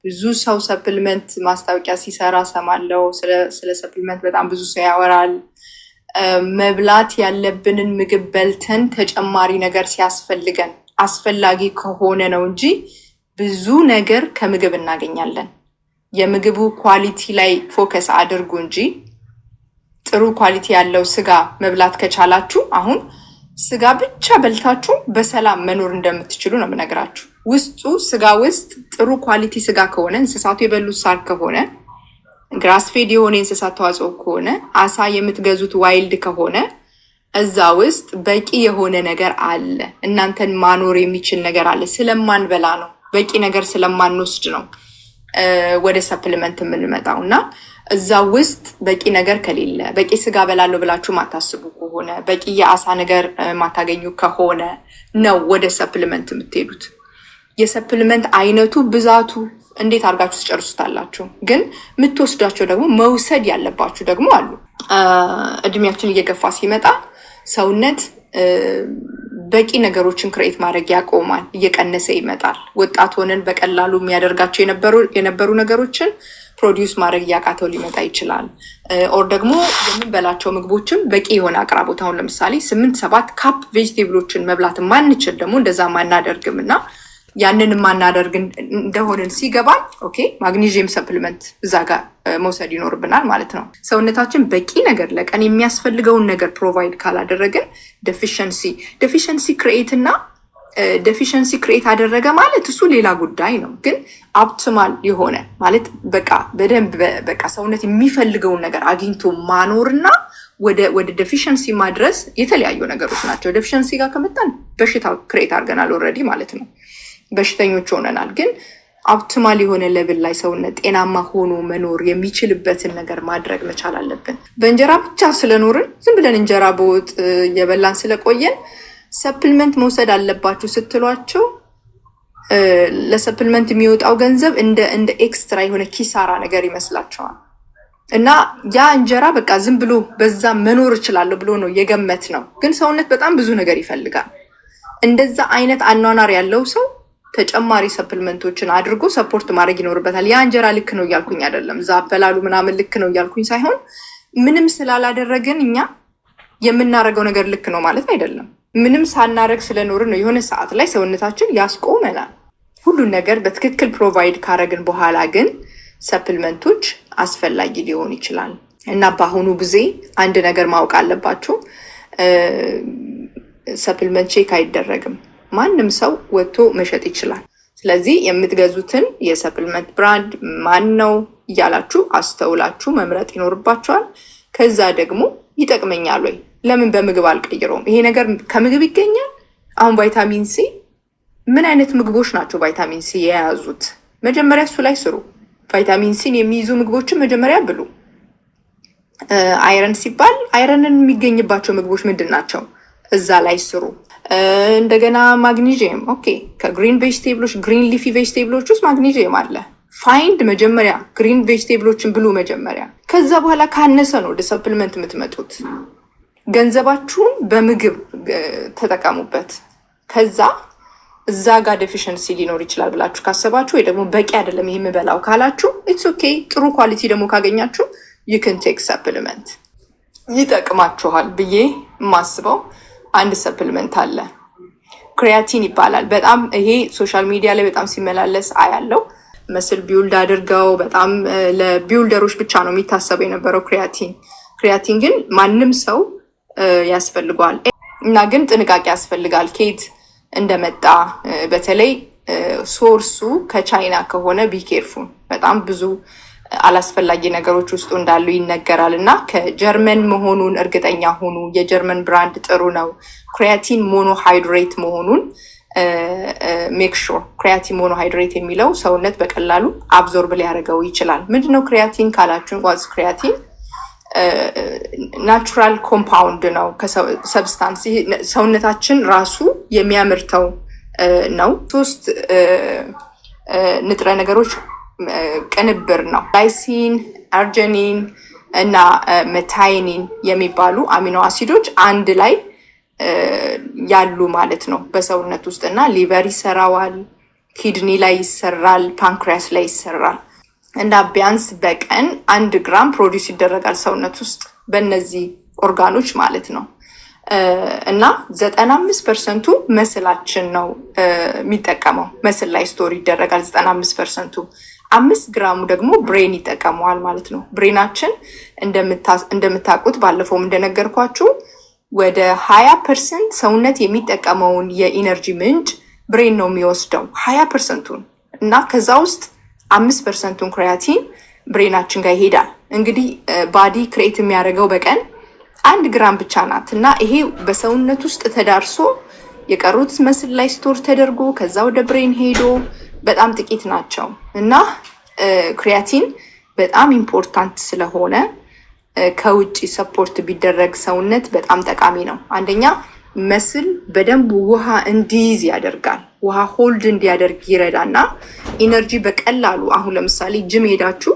ብዙ ሰው ሰፕሊመንት ማስታወቂያ ሲሰራ ሰማለው ስለ ሰፕሊመንት በጣም ብዙ ሰው ያወራል መብላት ያለብንን ምግብ በልተን ተጨማሪ ነገር ሲያስፈልገን አስፈላጊ ከሆነ ነው እንጂ ብዙ ነገር ከምግብ እናገኛለን የምግቡ ኳሊቲ ላይ ፎከስ አድርጉ እንጂ ጥሩ ኳሊቲ ያለው ስጋ መብላት ከቻላችሁ አሁን ስጋ ብቻ በልታችሁ በሰላም መኖር እንደምትችሉ ነው የምነግራችሁ ውስጡ ስጋ ውስጥ ጥሩ ኳሊቲ ስጋ ከሆነ እንስሳቱ የበሉት ሳር ከሆነ ግራስ ፌድ የሆነ እንስሳት ተዋጽኦ ከሆነ አሳ የምትገዙት ዋይልድ ከሆነ እዛ ውስጥ በቂ የሆነ ነገር አለ እናንተን ማኖር የሚችል ነገር አለ ስለማንበላ ነው በቂ ነገር ስለማንወስድ ነው ወደ ሰፕሊመንት የምንመጣውና እዛ ውስጥ በቂ ነገር ከሌለ በቂ ስጋ በላለው ብላችሁ ማታስቡ ከሆነ በቂ የአሳ ነገር ማታገኙ ከሆነ ነው ወደ ሰፕሊመንት የምትሄዱት የሰፕሊመንት አይነቱ ብዛቱ እንዴት አርጋችሁ ትጨርሱታላችሁ ግን ምትወስዳቸው ደግሞ መውሰድ ያለባችሁ ደግሞ አሉ እድሜያችን እየገፋ ሲመጣ ሰውነት በቂ ነገሮችን ክሬት ማድረግ ያቆማል እየቀነሰ ይመጣል ወጣት ሆነን በቀላሉ የሚያደርጋቸው የነበሩ ነገሮችን ፕሮዲዩስ ማድረግ ያቃተው ሊመጣ ይችላል ኦር ደግሞ የምንበላቸው ምግቦችን በቂ የሆነ አቅራቦት አሁን ለምሳሌ 8-7 ካፕ ቬጂቴብሎችን መብላት ማንችል ደግሞ እንደዛ ማናደርግምና ያንን ማናደርግ እንደሆነን ሲገባል ኦኬ ማግኒዚየም ሰፕሊመንት እዛ ጋር መውሰድ ይኖርብናል ማለት ነው ሰውነታችን በቂ ነገር ለቀን የሚያስፈልገውን ነገር ፕሮቫይድ ካላደረገን ዴፊሺየንሲ ክሬት አደረገ ማለት እሱ ሌላ ጉዳይ ነው ግን ኦፕቲማል የሆነ ማለት በቃ በደንብ በቃ ሰውነት የሚፈልገውን ነገር አግኝቶ ማኖርና ወደ ዴፊሺየንሲ ማድረስ የተለያዩ ነገሮች ናቸው ዴፊሺየንሲ ጋር ከመጣን በሽታ ክሬት አድርገናል ኦልሬዲ ማለት ነው በሽተኞች ሆነናል ግን ኦፕቲማል የሆነ ሌቭል ላይ ሰውነት ጤናማ ሆኖ መኖር የሚችልበትን ነገር ማድረግ መቻል አለብን በእንጀራ ብቻ ስለኖርን ዝም ብለን እንጀራ በወጥ የበላን ስለቆየን ሰፕሊመንት መውሰድ አለባችሁ ስትሏቸው ለሰፕሊመንት የሚወጣው ገንዘብ እንደ ኤክስትራ የሆነ ኪሳራ ነገር ይመስላቸዋል እና ያ እንጀራ በቃ ዝም ብሎ በዛ መኖር ይችላል ብሎ ነው የገመት ነው ግን ሰውነት በጣም ብዙ ነገር ይፈልጋል እንደዛ አይነት አኗኗር ያለው ሰው ተጨማሪ ሰፕሊመንቶችን አድርጎ ሰፖርት ማድረግ ይኖርበታል ያ እንጀራ ልክ ነው ያልኩኝ አይደለም ዛበላሉ ምናምን ልክ ነው ያልኩኝ ሳይሆን ምንም ስላላደረግን እኛ የምናረጋው ነገር ልክ ነው ማለት አይደለም ምንም ሳናረግ ስለኖርን ነው የሆነ ሰዓት ላይ ሰውነታችን ያስቆመናል ሁሉ ነገር በትክክል ፕሮቫይድ ካረግን በኋላ ግን ሰፕሊመንቶች አስፈላጊ ሊሆን ይችላል እና በአሁኑ ጊዜ አንድ ነገር ማወቅ አለባችሁ ሰፕሊመንት ቼክ አይደረግም ማንንም ሰው ወጥቶ መሸጥ ይችላል ስለዚህ የምትገዙትን የሰፕሊመንት ብራንድ ማን ነው እያላችሁ አስተውላችሁ መምረጥ ይኖርባችኋል ከዛ ደግሞ ይጠቅመኛል ወይ ለምን በምግብ አልቀይረውም ይሄ ነገር ከምግብ ይገኛል አሁን ቫይታሚን ሲ ምን አይነት ምግቦች ናቸው ቫይታሚን ሲ የያዙት መጀመሪያ እሱ ላይ ስሩ ቫይታሚን ሲን የሚይዙ ምግቦችን መጀመሪያ ብሉ አይረን ሲባል አይረንን የሚገኝባቸው ምግቦች ምንድናቸው እዛ ላይ ስሩ እንደገና ማግኒዚየም ኦኬ ከግሪን ቬጂቴብሎች ግሪን ሊፊ ቬጂቴብሎች ውስጥ ማግኒዚየም አለ ፋይንድ መጀመሪያ ግሪን ቬጂቴብሎችን ብሉ መጀመሪያ ከዛ በኋላ ካነሰ ነው ወደ ሰፕሊመንት የምትመጡት ገንዘባችሁን በምግብ ተጠቀሙበት ከዛ እዛ ጋር ዴፊሺየንሲ ሊኖር ይችላል ብላችሁ ካሰባችሁ ወይ ደግሞ በቂ አይደለም ይሄ የምበላው ካላችሁ ኢትስ ኦኬ ጥሩ ኳሊቲ ደግሞ ካገኛችሁ you can take supplement ይጠቅማችኋል ብዬ ማስበው አንድ ሰፕሊመንት አለ ክሪያቲን ይባላል በጣም ይሄ ሶሻል ሚዲያ ላይ በጣም ሲመላለስ አያለው መስል ቢልድ አድርገው በጣም ለቢልደሮች ብቻ ነው የሚታሰበው የነበረው ክሪያቲን ግን ማንንም ሰው ያስፈልጋል እና ግን ጥንቃቄ ያስፈልጋል ኬት እንደመጣ በተለይ ሶርሱ ከቻይና ከሆነ ቢኬርፉል በጣም ብዙ አላስፈላጊ ነገሮች ውስጥ እንዳሉ ይነገራልና ከጀርመን መሆኑን እርግጠኛ ሆኑ የጀርመን ብራንድ ጥሩ ነው ክሪያቲን ሞኖሃይድሬት መሆኑን ሜክ ሹር ክሪያቲን ሞኖሃይድሬት የሚለው ሰውነት በቀላሉ አብዞርብ ሊያደርገው ይችላል ምንድነው ክሪያቲን ካላችሁ ዋትስ ክሪያቲን ናቹራል ኮምፓውንድ ነው ከሰብስታንስ ሰውነታችን ራሱ የሚያመርተው ነው ሶስት ንጥረ ነገሮች ቅንብር ነው ላይሲን አርጂኒን እና ሜታይኒን የሚባሉ አሚኖ አሲዶች አንድ ላይ ያሉ ማለት ነው በሰውነት ውስጥና ሊቨር ይሰራዋል ኪድኒ ላይ ይሰራል፣ ፓንክሪያስ ላይ ይሰራል እና ቢያንስ በቀን 1 ግራም ፕሮዲውስ ይደረጋል ሰውነት ውስጥ በእነዚህ ኦርጋኖች ማለት ነው። እና 95% መስላችን ነው የሚጠቀመው። መስል ላይ ስቶር ይደረጋል 95%። 5 ግራሙ ደግሞ ብሬን ይጠቀመዋል ማለት ነው። ብሬናችን እንደምታውቁት ባለፈውም እንደነገርኳችሁ ወደ 20% ሰውነት የሚጠቀመውን የኢነርጂ ምንጭ ብሬን ነው የሚወስደው 20%ቱን እና ከዛ ውስጥ 5%ቱን ክሪያቲን ብሬናችን ጋር ይሄዳል። እንግዲህ ባዲ ክሬት የሚያደርገው በቀን 1 ግራም ብቻ ናት እና ይሄ በሰውነት ውስጥ ተዳርሶ የቀሩት መስል ላይ ስቶር ተደርጎ ከዛ ወደ ብሬን ሄዶ በጣም ጥቂት ናቸው እና ክሪያቲን በጣም ኢምፖርታንት ስለሆነ ከውጪ ሰፖርት ቢደረግ ሰውነት በጣም ጠቃሚ ነው። አንደኛ መስል በደንብ ውሃ እንዲይዝ ያደርጋል። ውሃ ሆልድ እንዲያደርግ ይረዳና ኢነርጂ በቀላሉ አሁን ለምሳሌ ጂም ሄዳችሁ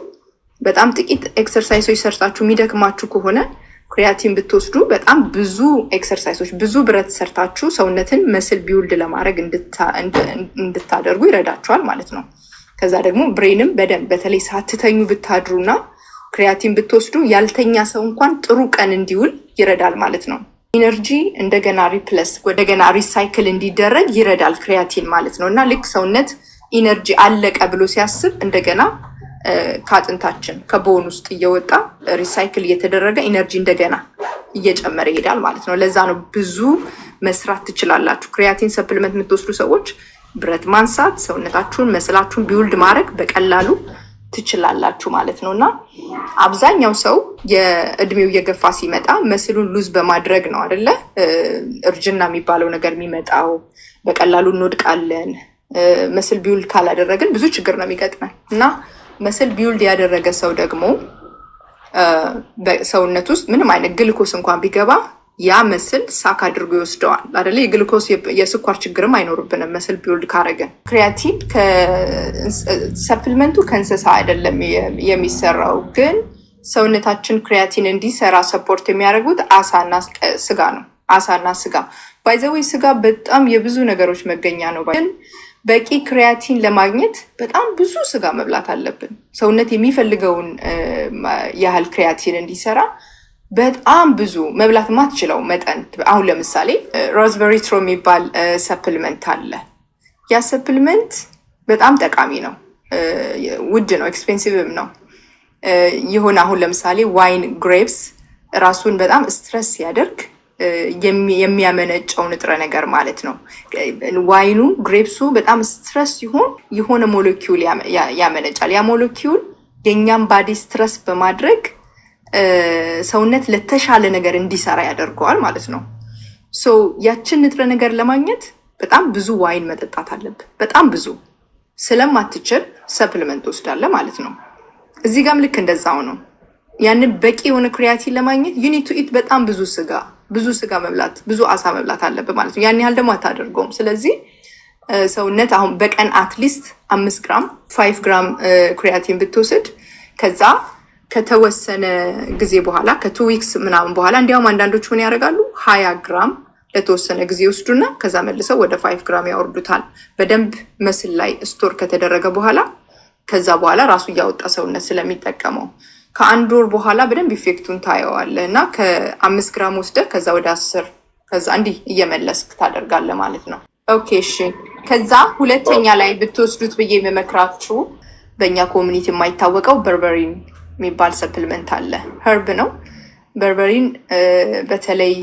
በጣም ጥቂት ኤክሰርሳይሶች ሰርታችሁ የሚደክማችሁ ከሆነ ክሪያቲን ብትወስዱ በጣም ብዙ ኤክሰርሳይሶች ብዙ ብረት ሰርታችሁ ሰውነትን መስል ቢውልድ ለማድረግ እንድታደርጉ ይረዳችኋል ማለት ነው። ከዛ ደግሞ ብሬንም በደንብ በተለይ ሳትተኙ ብታድሩና ክሪያቲን ብትወስዱ ያልተኛ ሰው እንኳን ጥሩ ቀን እንዲውል ይረዳል ማለት ነው። ኢነርጂ እንደገና ሪፕለስ እንደገና ሪሳይክል እንዲደረግ ይረዳል ክሪያቲን ማለት ነው። እና ልክ ሰውነት ኢነርጂ አለቀ ብሎ ሲያስብ እንደገና ከአጥንታችን ከቦን ውስጥ እየወጣ ሪሳይክል እየተደረገ ኢነርጂ እንደገና እየጨመረ ይሄዳል ማለት ነው። ለዛ ነው ብዙ መስራት ትችላላችሁ። ክሪያቲን ሰፕሊመንት የምትወስዱ ሰዎች ብረት ማንሳት፣ ሰውነታችሁን መስላችሁን ቢውልድ ማድረግ በቀላሉ ትችላላችሁ ማለት ነው። እና አብዛኛው ሰው የእድሜው እየገፋ ሲመጣ መስሉን ሉዝ በማድረግ ነው አይደለ? እርጅና የሚባለው ነገር የሚመጣው በቀላሉ እንወድቃለን። መስል ቢውልድ ካላደረግን ብዙ ችግር ነው የሚገጥመን እና መስል ቢውልድ ያደረገ ሰው ደግሞ በሰውነት ውስጥ ምንም አይነት ግልኮስ እንኳን ቢገባ ያ መስል ሳክ አድርጎ ይወስደዋል አይደለ? የግልኮስ የስኳር ችግርም አይኖርብንም መስል ቢውልድ ካረገን። ክሪያቲን ሰፕሊመንቱ ከእንስሳ አይደለም የሚሰራው፣ ግን ሰውነታችን ክሪያቲን እንዲሰራ ሰፖርት የሚያደርጉት አሳና ስጋ ነው። አሳና ስጋ ባይዘዌይ ስጋ በጣም የብዙ ነገሮች መገኛ ነው። በቂ ክሪያቲን ለማግኘት በጣም ብዙ ስጋ መብላት አለብን። ሰውነት የሚፈልገውን ያህል ክሪያቲን እንዲሰራ በጣም ብዙ መብላት ማትችለው መጠን። አሁን ለምሳሌ ሮዝበሪ ትሮ የሚባል ሰፕሊመንት አለ። ያ ሰፕሊመንት በጣም ጠቃሚ ነው። ውድ ነው፣ ኤክስፔንሲቭም ነው። ይሁን አሁን ለምሳሌ ዋይን ግሬፕስ ራሱን በጣም ስትረስ ሲያደርግ የሚያመነጨው ንጥረ ነገር ማለት ነው። ዋይኑ ግሬፕሱ በጣም ስትረስ ሲሆን የሆነ ሞለኪውል ያመነጫል። ያ ሞለኪውል የኛም ባዲ ስትረስ በማድረግ ሰውነት ለተሻለ ነገር እንዲሰራ ያደርገዋል ማለት ነው። ሶ ያችን ንጥረ ነገር ለማግኘት በጣም ብዙ ዋይን መጠጣት አለብን። በጣም ብዙ ስለማትችል ሰፕሊመንት ወስዳለ ማለት ነው። እዚህ ጋርም ልክ እንደዛው ነው። ያንን በቂ የሆነ ክሪያቲን ለማግኘት ዩ ኒድ ቱ ኢት በጣም ብዙ ስጋ መብላት፣ ብዙ አሳ መብላት አለብን ማለት ነው። ያን ያህል ደግሞ አታደርገውም። ስለዚህ ሰውነት አሁን በቀን አትሊስት 5 ግራም 5 ግራም ክሪያቲን ብትወስድ ከዛ ከተወሰነ ጊዜ በኋላ ከ2 ዊክስ ምናምን በኋላ እንዲያውም አንዳንዶች ምን ያደርጋሉ 20 ግራም ለተወሰነ ጊዜ ይወስዱና ከዛ መልሰው ወደ 5 ግራም ያወርዱታል። በደንብ መስል ላይ ስቶር ከተደረገ በኋላ ከዛ በኋላ ራሱ እያወጣ ሰውነት ስለሚጠቀመው ከ1 ወር በኋላ በደንብ ኢፌክቱን ታየዋለህ እና ከ5 ግራም ወስደህ ከዛ ወደ 10 ከዛ እንዲህ እየመለስክ ታደርጋለህ ማለት ነው። ኦኬ እሺ። ከዛ ሁለተኛ ላይ ብትወስዱት ብዬ የምመክራችሁ በእኛ ኮሚኒቲ የማይታወቀው በርበሪን የሚባል ሰፕሊመንት አለ። ኸርብ ነው። በርበሪን በተለይ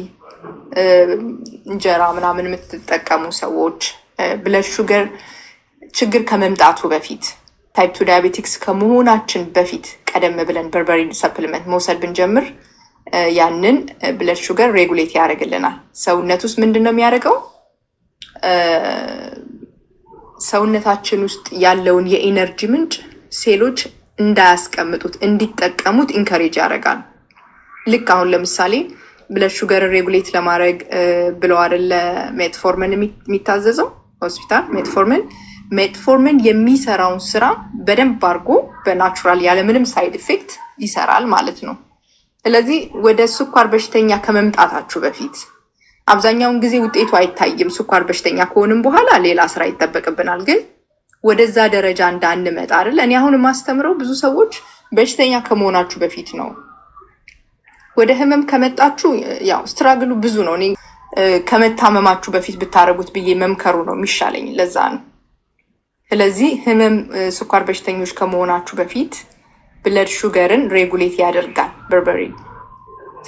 እንጀራ ምናምን የምትጠቀሙ ሰዎች ብለድ ሹገር ችግር ከመምጣቱ በፊት ታይፕ 2 ዳያቤቲክስ ከመሆናችን በፊት ቀደም ብለን በርበሪን ሰፕሊመንት መውሰድ ብንጀምር ያንን ብለድ ሹገር ሬጉሌት ያደርግልናል። ሰውነት ውስጥ ምንድነው የሚያደርገው? ሰውነታችን ውስጥ ያለውን የኢነርጂ ምንጭ ሴሎች እንዳያስቀምጡት እንዲጠቀሙት ኢንከሬጅ ያደርጋል። ልክ አሁን ለምሳሌ ብለድ ሹገር ሬጉሌት ለማድረግ ብለው አይደለ ሜትፎርሚን የሚታዘዘው ሆስፒታል። ሜትፎርሚን የሚሰራውን ስራ በደንብ አድርጎ በናቹራል ያለምንም ሳይድ ኢፌክት ይሰራል ማለት ነው። ስለዚህ ወደ ስኳር በሽተኛ ከመምጣታችሁ በፊት አብዛኛውን ጊዜ ውጤቱ አይታይም። ስኳር በሽተኛ ከሆንም በኋላ ሌላ ስራ ይጠበቅብናል። ግን ወደዛ ደረጃ እንዳንመጣ አይደል? እኔ አሁን የማስተምረው ብዙ ሰዎች በሽተኛ ከመሆናችሁ በፊት ነው። ወደ ህመም ከመጣችሁ ያው ስትራግሉ ብዙ ነው። እኔ ከመታመማችሁ በፊት ብታረጉት ብዬ መምከሩ ነው የሚሻለኝ። ለዛ ነው። ስለዚህ ህመም ስኳር በሽተኞች ከመሆናችሁ በፊት ብለድ ሹገርን ሬጉሌት ያደርጋል በርበሬ።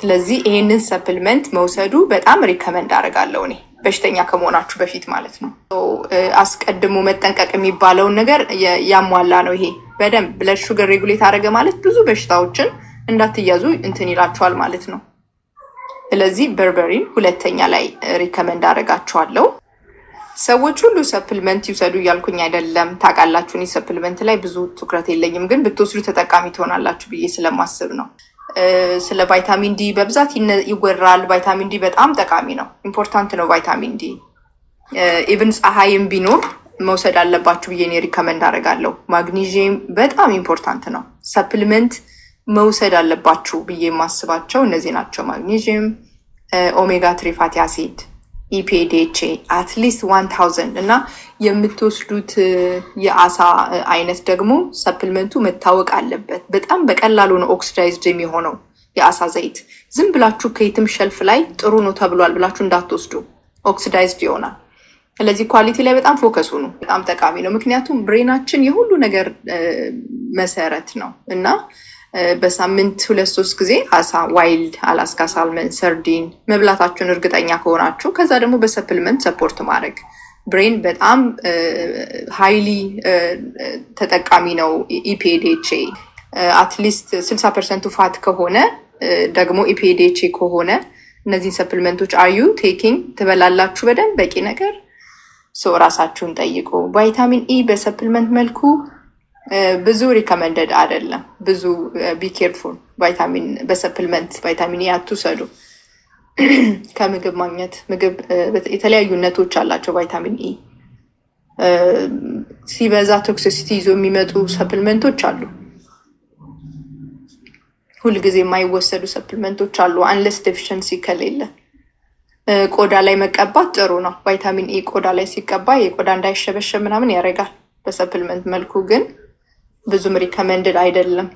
ስለዚህ ይሄንን ሰፕልመንት መውሰዱ በጣም ሪከመንድ አደርጋለሁ እኔ በሽተኛ ከመሆናችሁ በፊት ማለት ነው። አስቀድሞ መጠንቀቅ የሚባለውን ነገር ያሟላ ነው ይሄ። በደንብ ብለድ ሹገር ሬጉሌት አደረገ ማለት ብዙ በሽታዎችን እንዳትያዙ እንትን ይላችኋል ማለት ነው። ስለዚህ በርበሪን ሁለተኛ ላይ ሪከመንድ አደርጋችኋለሁ። ሰዎች ሁሉ ሰፕልመንት ይውሰዱ እያልኩኝ አይደለም። ታውቃላችሁ እኔ ሰፕልመንት ላይ ብዙ ትኩረት የለኝም፣ ግን ብትወስዱ ተጠቃሚ ትሆናላችሁ ብዬ ስለማስብ ነው። ስለ ቫይታሚን ዲ በብዛት ይወራል። ቫይታሚን ዲ በጣም ጠቃሚ ነው፣ ኢምፖርታንት ነው ቫይታሚን ዲ። ኢቭን ፀሐይም ቢኖር መውሰድ አለባችሁ ብዬ እኔ ሪከመንድ አደርጋለሁ። ማግኒዥየም በጣም ኢምፖርታንት ነው፣ ሰፕልመንት መውሰድ አለባችሁ ብዬ የማስባቸው እነዚህ ናቸው። ማግኒዥየም፣ ኦሜጋ 3 ፋቲ አሲድ፣ ኢፒኤዲኤችኤ አትሊስት 1000 እና የምትወስዱት የአሳ አይነት ደግሞ ሰፕልመንቱ መታወቅ አለበት። በጣም በቀላሉ ነው ኦክሲዳይዝድ የሚሆነው የአሳ ዘይት። ዝም ብላችሁ ከየትም ሸልፍ ላይ ጥሩ ነው ተብሏል ብላችሁ እንዳትወስዱ፣ ኦክሲዳይዝድ ይሆናል። ስለዚህ ኳሊቲ ላይ በጣም ፎከሱ ነው፣ በጣም ጠቃሚ ነው። ምክንያቱም ብሬናችን የሁሉ ነገር መሰረት ነው እና በሳምንት 2-3 ጊዜ አሳ፣ ዋይልድ አላስካ ሳልመን፣ ሰርዲን መብላታችሁን እርግጠኛ ከሆናችሁ ከዛ ደግሞ በሰፕልመንት ሰፖርት ማድረግ ብሬን በጣም ሃይሊ ተጠቃሚ ነው። ኢፒኤዲኤችኤ አትሊስት 60% ፋት ከሆነ ደግሞ ኢፒኤዲኤችኤ ከሆነ እነዚህን ሰፕልመንቶች አዩ ቴኪንግ ትበላላችሁ በደንብ በቂ ነገር። ሰው ራሳችሁን ጠይቁ። ቫይታሚን ኢ በሰፕልመንት መልኩ ብዙ ሪከመንደድ አይደለም። ብዙ ቢኬርፉል በሰፕልመንት ቫይታሚን ኢ አትውሰዱ። ከምግብ ማግኘት ምግብ የተለያዩ ነቶች አላቸው ቫይታሚን ኢ። ሲበዛ ቶክሲሲቲ ይዞ የሚመጡ ሰፕልመንቶች አሉ። ሁልጊዜ የማይወሰዱ ሰፕልመንቶች አሉ አንለስ ዴፊሽንሲ ከሌለ። ቆዳ ላይ መቀባት ጥሩ ነው። ቫይታሚን ኢ ቆዳ ላይ ሲቀባ የቆዳ እንዳይሸበሸብ ምናምን ያደርጋል። በሰፕልመንት መልኩ ግን ብዙም ሪከመንድድ አይደለም።